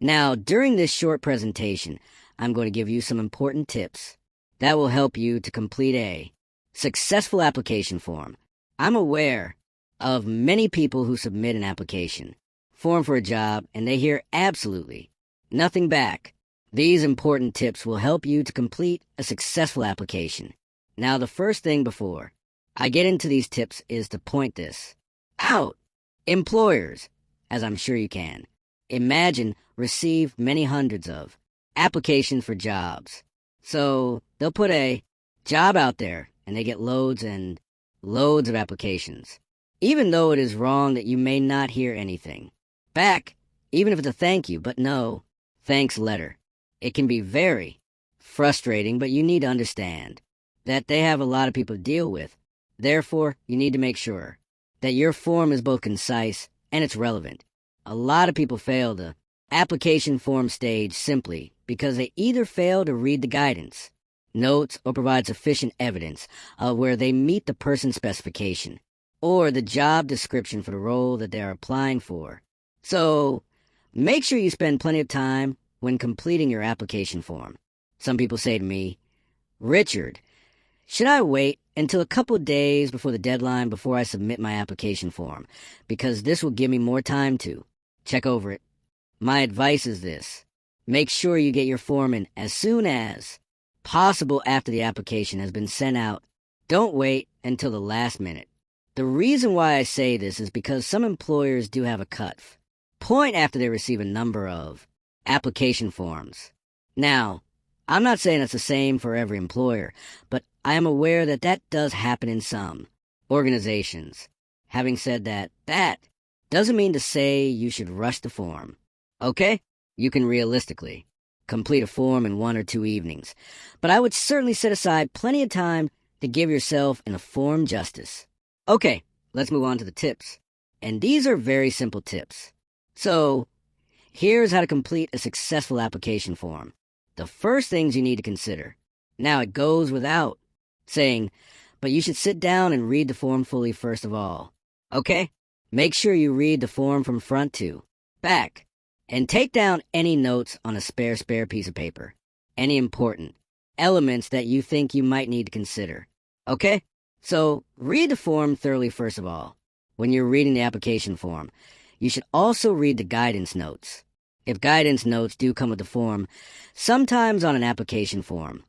Now, during this short presentation, I'm going to give you some important tips that will help you to complete a successful application form. I'm aware of many people who submit an application form for a job and they hear absolutely nothing back. These important tips will help you to complete a successful application. Now, the first thing before I get into these tips is to point this out. Employers, as I'm sure you can imagine, receive many hundreds of applications for jobs. So they'll put a job out there and they get loads and loads of applications. Even though it is wrong that you may not hear anything back, even if it's a thank you, but no thanks letter. It can be very frustrating, but you need to understand that they have a lot of people to deal with. Therefore, you need to make sure that your form is both concise and it's relevant. A lot of people fail the application form stage simply because they either fail to read the guidance, notes, or provide sufficient evidence of where they meet the person's specification or the job description for the role that they are applying for. So, make sure you spend plenty of time when completing your application form. Some people say to me, "Richard, should I wait until a couple of days before the deadline before I submit my application form? Because this will give me more time to check over it." My advice is this: make sure you get your form in as soon as possible after the application has been sent out. Don't wait until the last minute. The reason why I say this is because some employers do have a cut point after they receive a number of application forms. Now, I'm not saying it's the same for every employer, but I am aware that that does happen in some organizations. Having said that, that doesn't mean to say you should rush the form. Okay? You can realistically complete a form in 1 or 2 evenings, but I would certainly set aside plenty of time to give yourself in a form justice. Okay, let's move on to the tips. And these are very simple tips. So, here's how to complete a successful application form. The first things you need to consider. Now, it goes without saying, but you should sit down and read the form fully first of all. Okay? Make sure you read the form from front to back. And take down any notes on a spare piece of paper. Any important elements that you think you might need to consider. Okay? So, read the form thoroughly first of all. When you're reading the application form, you should also read the guidance notes. If guidance notes do come with the form, sometimes on an application form,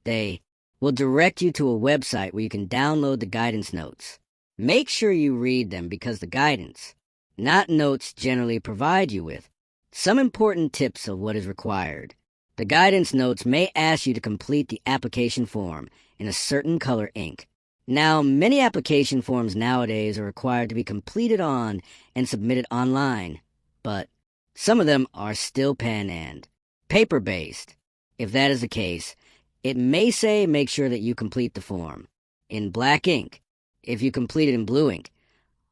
they will direct you to a website where you can download the guidance notes. Make sure you read them because the guidance, not notes, generally provide you with some important tips of what is required. The guidance notes may ask you to complete the application form in a certain color ink. Now, many application forms nowadays are required to be completed on and submitted online, but some of them are still pen and paper-based. If that is the case, it may say make sure that you complete the form in black ink. If you complete it in blue ink,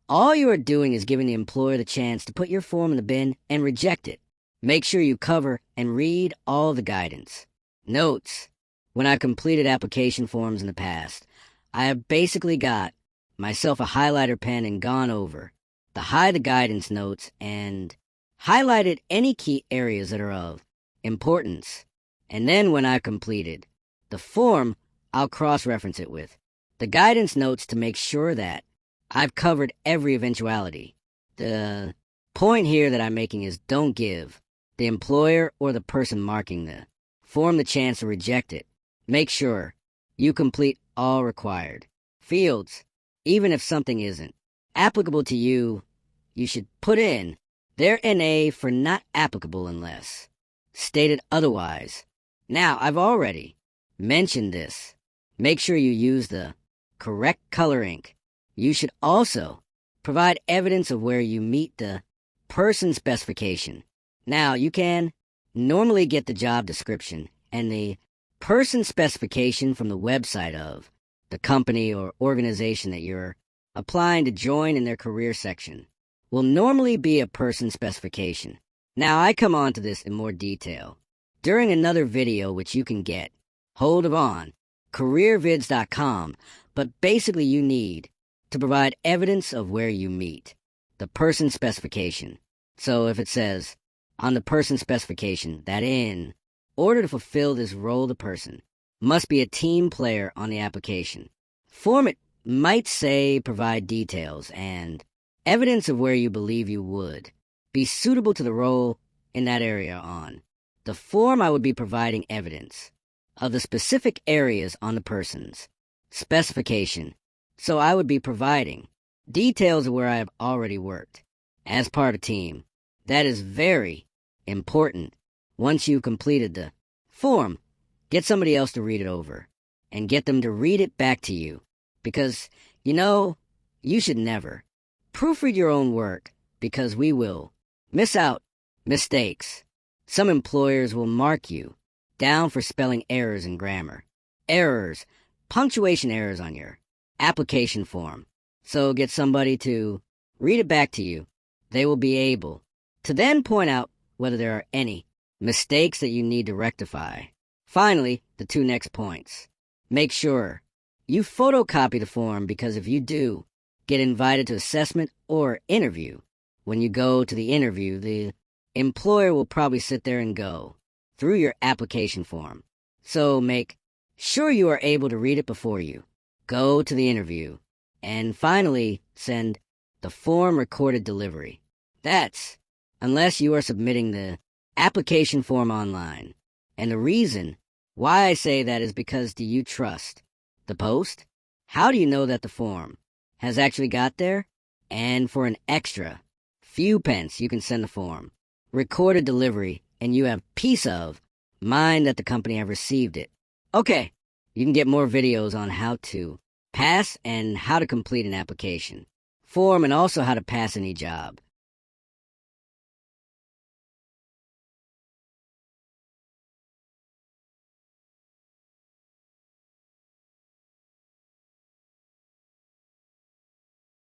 all you are doing is giving the employer the chance to put your form in the bin and reject it. Make sure you cover and read all the guidance. Notes. When I've completed application forms in the past, I have basically got myself a highlighter pen and gone over the guidance notes and highlighted any key areas that are of importance. And then when I've completed the form, I'll cross-reference it with the guidance notes to make sure that I've covered every eventuality. The point here that I'm making is don't give the employer or the person marking the form the chance to reject it. Make sure you complete all required fields. Even if something isn't applicable to you, you should put in their NA for not applicable unless stated otherwise. Now, I've already mentioned this. Make sure you use the correct color ink. You should also provide evidence of where you meet the person specification. Now, you can normally get the job description and the person specification from the website of the company or organization that you're applying to join in their career section. Will normally be a person specification. Now, I come on to this in more detail during another video which you can get hold of on careervids.com, but basically you need to provide evidence of where you meet the person specification. So if it says on the person specification that in order to fulfill this role, the person must be a team player on the application. Form it might say provide details and evidence of where you believe you would be suitable to the role in that area on. The form I would be providing evidence of the specific areas on the person's specification. So I would be providing details of where I have already worked as part of a team. That is very important. Once you've completed the form, get somebody else to read it over and get them to read it back to you. Because, you should never proofread your own work because we will miss out mistakes. Some employers will mark you down for spelling errors in grammar, errors, punctuation errors on your application form. So get somebody to read it back to you. They will be able to then point out whether there are any mistakes that you need to rectify. Finally, the 2 next points. Make sure you photocopy the form because if you do get invited to assessment or interview, when you go to the interview, the employer will probably sit there and go through your application form. So make sure you are able to read it before you go to the interview. And finally, send the form recorded delivery. That's unless you are submitting the application form online. And the reason why I say that is because do you trust the post? How do you know that the form has actually got there? And for an extra few pence, you can send the form recorded delivery, and you have peace of mind that the company have received it. Okay, you can get more videos on how to pass and how to complete an application form and also how to pass any job.